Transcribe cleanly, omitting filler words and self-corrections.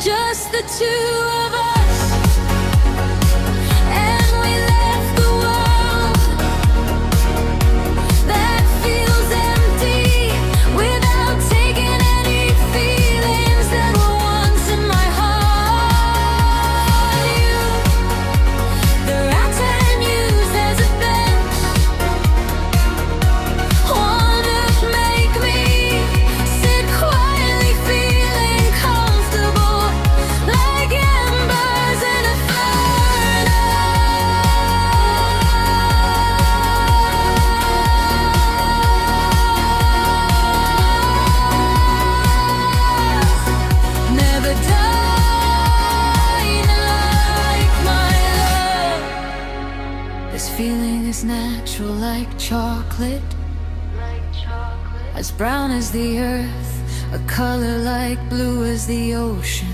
just the two of us, and we left the world that feels empty without taking any feelings that were once in my heart. You, the right time used as a bench, wanna make me sit quietly feeling comfortable, like embers in a furnace. Never died like my love. This feeling is natural like chocolate, as brown as the earth, a color like blue as the ocean.